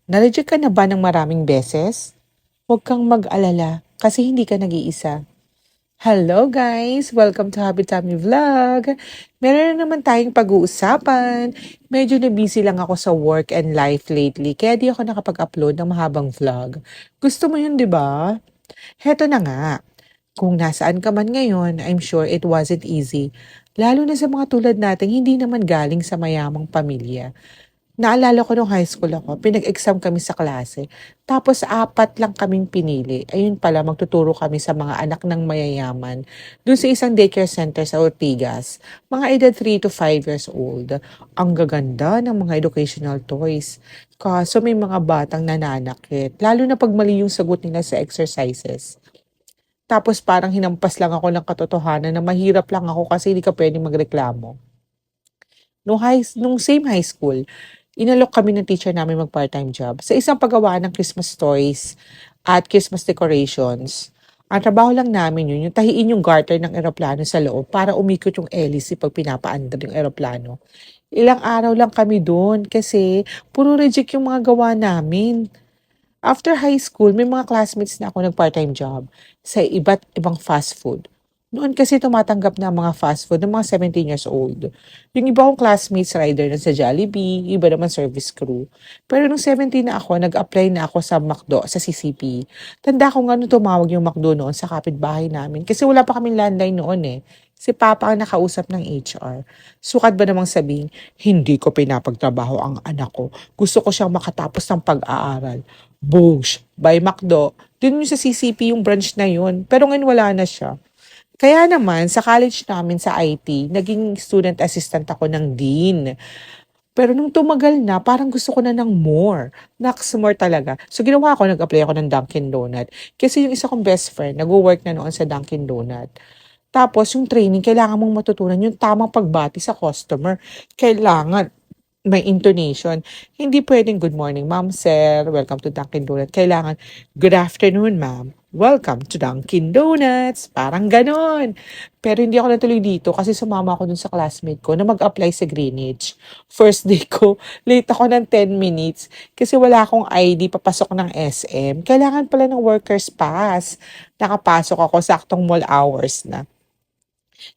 Na-reject ka na ba ng maraming beses? Huwag kang mag-alala kasi hindi ka nag-iisa. Hello guys! Welcome to Happy Tummy Vlog! Meron na naman tayong pag-uusapan. Medyo na-busy lang ako sa work and life lately kaya di ako nakapag-upload ng mahabang vlog. Gusto mo yun, di ba? Heto na nga. Kung nasaan ka man ngayon, I'm sure it wasn't easy. Lalo na sa mga tulad nating hindi naman galing sa mayamang pamilya. Naalala ko nung high school ako, pinag-exam kami sa klase. Tapos apat lang kaming pinili. Ayun pala, magtuturo kami sa mga anak ng mayayaman. Doon sa isang daycare center sa Ortigas. Mga edad 3 to 5 years old. Ang gaganda ng mga educational toys. Kaso may mga batang nananakit. Lalo na pag mali yung sagot nila sa exercises. Tapos parang hinampas lang ako ng katotohanan na mahirap lang ako kasi hindi ka pwedeng magreklamo. Nung same high school, inalok kami ng teacher namin mag part-time job sa isang paggawa ng Christmas toys at Christmas decorations. Ang trabaho lang namin yun, yung tahiin yung garter ng eroplano sa loob para umikot yung hélice pag pinapaandar yung eroplano. Ilang araw lang kami doon kasi puro reject yung mga gawa namin. After high school, may mga classmates na ako nag-part-time job sa iba't ibang fast food. Noon kasi tumatanggap na ang mga fast food ng mga 17 years old. Yung iba kong classmates rider na sa Jollibee, iba naman service crew. Pero nung 17 na ako, nag-apply na ako sa McDo, sa CCP. Tanda ko nga nung tumawag yung McDo noon sa kapitbahay namin kasi wala pa kaming landline noon eh. Si Papa ang nakausap ng HR. Sukat ba namang sabihin, hindi ko pinapagtrabaho ang anak ko. Gusto ko siyang makatapos ng pag-aaral. Boosh! By McDo. Dun yung sa CCP yung branch na yun. Pero ngayon wala na siya. Kaya naman, sa college namin sa IT, naging student assistant ako ng dean. Pero nung tumagal na, parang gusto ko na ng more. Naks more talaga. So ginawa ko, nag-apply ako ng Dunkin' Donut. Kasi yung isa kong best friend, nag-work na noon sa Dunkin' Donut. Tapos yung training, kailangan mong matutunan yung tamang pagbati sa customer. Kailangan may intonation. Hindi pwedeng good morning, ma'am, sir. Welcome to Dunkin' Donuts. Kailangan good afternoon, ma'am. Welcome to Dunkin' Donuts. Parang ganon. Pero hindi ako natuloy dito kasi sumama ako dun sa classmate ko na mag-apply sa Greenwich. First day ko, late ako ng 10 minutes kasi wala akong ID papasok ng SM. Kailangan pala ng worker's pass. Nakapasok ako saktong mall hours na.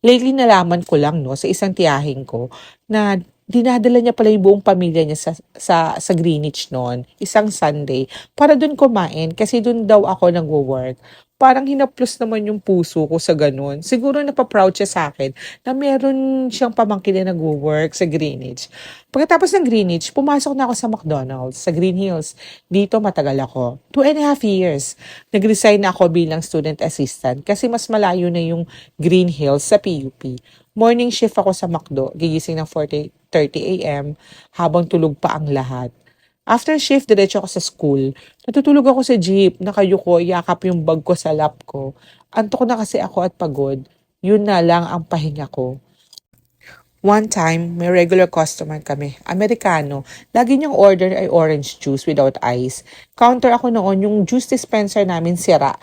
Lately nalaman ko lang 'no, sa isang tiyahing ko na dinadala niya pala yung buong pamilya niya sa Greenwich noon, isang Sunday, para dun kumain kasi dun daw ako nagwo-work. Parang hinaplos naman yung puso ko sa gano'n. Siguro napa-proud siya sa'kin na meron siyang pamangkin na nagwo-work sa Greenwich. Pagkatapos ng Greenwich, pumasok na ako sa McDonald's, sa Green Hills. Dito matagal ako, 2.5 years. Nag-resign na ako bilang student assistant kasi mas malayo na yung Green Hills sa PUP. Morning shift ako sa McDo, gigising ng 4:30 a.m. habang tulog pa ang lahat. After shift, diretso ako sa school. Natutulog ako sa jeep, nakayuko, yakap yung bag ko sa lap ko. Antok na kasi ako at pagod. Yun na lang ang pahinga ko. One time, may regular customer kami, Amerikano. Lagi niyang order ay orange juice without ice. Counter ako noon, yung juice dispenser namin sira.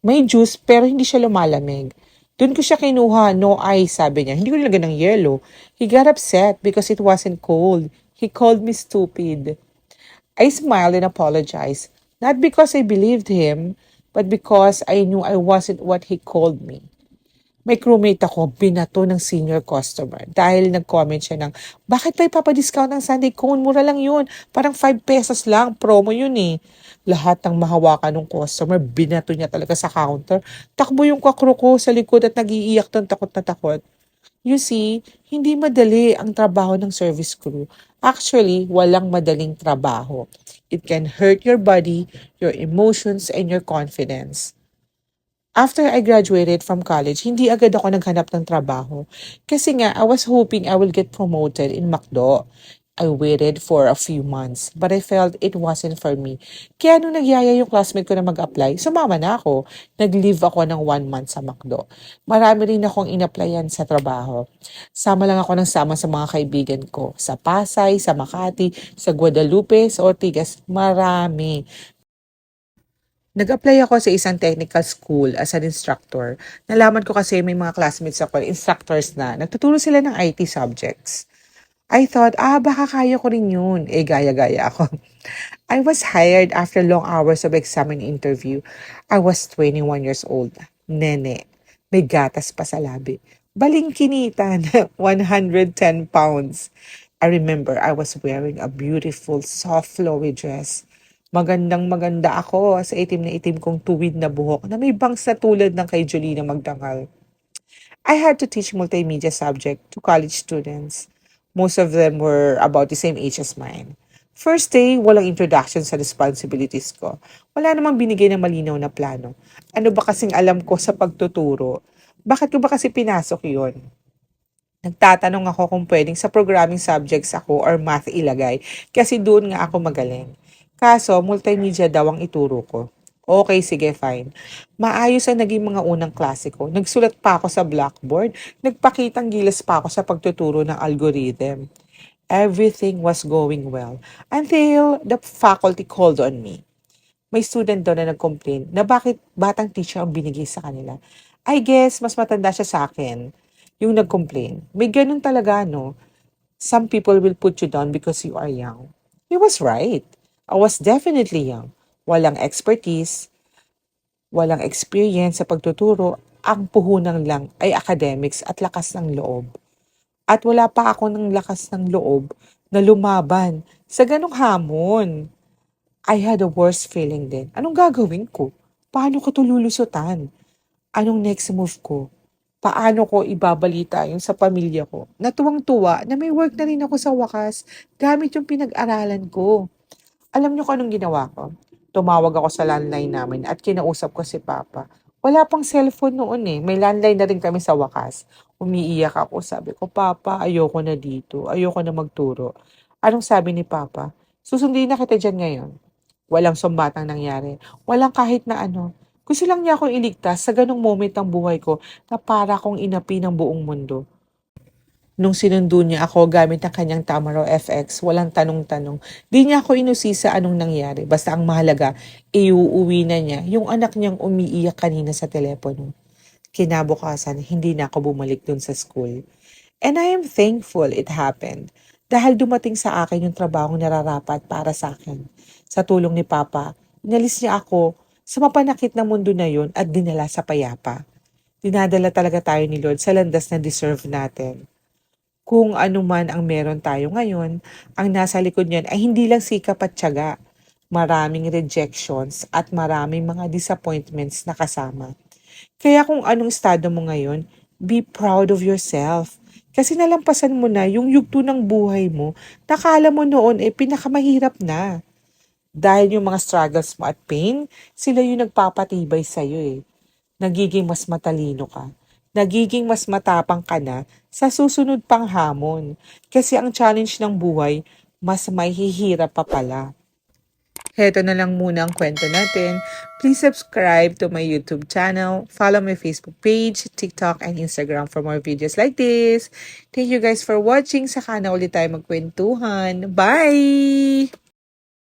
May juice pero hindi siya lumalamig. Doon ko siya kinuha, no ice, sabi niya. Hindi ko nilagyan ng yellow. He got upset because it wasn't cold. He called me stupid. I smiled and apologized. Not because I believed him, but because I knew I wasn't what he called me. May crewmate ako, binato ng senior customer dahil nag-comment siya ng, bakit pa ipapadiscount ng Sunday cone? Mura lang yun. Parang 5 pesos lang. Promo yun eh. Lahat ng mahawakan ng customer, binato niya talaga sa counter. Takbo yung kakro ko sa likod at nag-iiyak ng takot na takot. You see, hindi madali ang trabaho ng service crew. Actually, walang madaling trabaho. It can hurt your body, your emotions, and your confidence. After I graduated from college, hindi agad ako naghanap ng trabaho. Kasi nga, I was hoping I will get promoted in McDo. I waited for a few months, but I felt it wasn't for me. Kaya nung nagyaya yung classmate ko na mag-apply, sumama na ako. Nag-leave ako ng 1 month sa McDo. Marami rin akong in-applyan sa trabaho. Sama lang ako ng sama sa mga kaibigan ko. Sa Pasay, sa Makati, sa Guadalupe, sa Ortigas. Marami. Nag-apply ako sa isang technical school as an instructor. Nalaman ko kasi may mga classmates ako, instructors na, nagtuturo sila ng IT subjects. I thought, baka kaya ko rin yun. Gaya-gaya ako. I was hired after long hours of exam and interview. I was 21 years old. Nene. May gatas pa sa labi. Balingkinitan, 110 pounds. I remember I was wearing a beautiful, soft, flowy dress. Magandang maganda ako sa itim na itim kong tuwid na buhok na may bangs na tulad ng kay Jolina Magdangal. I had to teach multimedia subject to college students. Most of them were about the same age as mine. First day, walang introduction sa responsibilities ko. Wala namang binigay na malinaw na plano. Ano ba kasing alam ko sa pagtuturo? Bakit ko ba kasi pinasok yon? Nagtatanong ako kung pwedeng sa programming subjects ako or math ilagay kasi doon nga ako magaling. Kaso, multimedia daw ang ituro ko. Okay, sige, fine. Maayos ang naging mga unang klase ko. Nagsulat pa ako sa blackboard. Nagpakitang gilas pa ako sa pagtuturo ng algorithm. Everything was going well until the faculty called on me. May student daw na nag-complain na bakit batang teacher ang binigay sa kanila. I guess mas matanda siya sa akin yung nag-complain. May ganun talaga, no? Some people will put you down because you are young. He was right. I was definitely young. Walang expertise, walang experience sa pagtuturo. Ang puhunan lang ay academics at lakas ng loob. At wala pa ako ng lakas ng loob na lumaban sa ganong hamon. I had a worse feeling din. Anong gagawin ko? Paano ko to lulusutan? Anong next move ko? Paano ko ibabalita yung sa pamilya ko? Natuwang-tuwa na may work na rin ako sa wakas gamit yung pinag-aralan ko. Alam niyo kung anong ginawa ko? Tumawag ako sa landline namin at kinausap ko si Papa. Wala pang cellphone noon eh. May landline na rin kami sa wakas. Umiiyak ako. Sabi ko, Papa, ayoko na dito. Ayoko na magturo. Anong sabi ni Papa? Susundin na kita dyan ngayon. Walang sumbatang nangyari. Walang kahit na ano. Gusto lang niya akong iligtas sa ganong moment ng buhay ko na para akong inapi ng buong mundo. Nung sinundo niya ako gamit ang kanyang Tamaro FX, walang tanong-tanong. Di niya ako inusisa anong nangyari. Basta ang mahalaga, iuuwi na niya yung anak niyang umiiyak kanina sa telepono. Kinabukasan, hindi na ako bumalik dun sa school. And I am thankful it happened dahil dumating sa akin yung trabahong nararapat para sa akin. Sa tulong ni Papa, inalis niya ako sa mapanakit na mundo na yun at dinala sa payapa. Dinadala talaga tayo ni Lord sa landas na deserve natin. Kung ano man ang meron tayo ngayon, ang nasa likod niyan ay hindi lang sikap at tiyaga. Maraming rejections at maraming mga disappointments na kasama. Kaya kung anong estado mo ngayon, be proud of yourself. Kasi nalampasan mo na yung yugto ng buhay mo, nakala mo noon pinakamahirap na. Dahil yung mga struggles mo at pain, sila yung nagpapatibay sa'yo eh. Nagiging mas matalino ka. Nagiging mas matapang ka na sa susunod pang hamon. Kasi ang challenge ng buhay, mas may hihirap pa pala. Heto na lang muna ang kwento natin. Please subscribe to my YouTube channel. Follow my Facebook page, TikTok, and Instagram for more videos like this. Thank you guys for watching. Saka na ulit tayo magkwentuhan. Bye!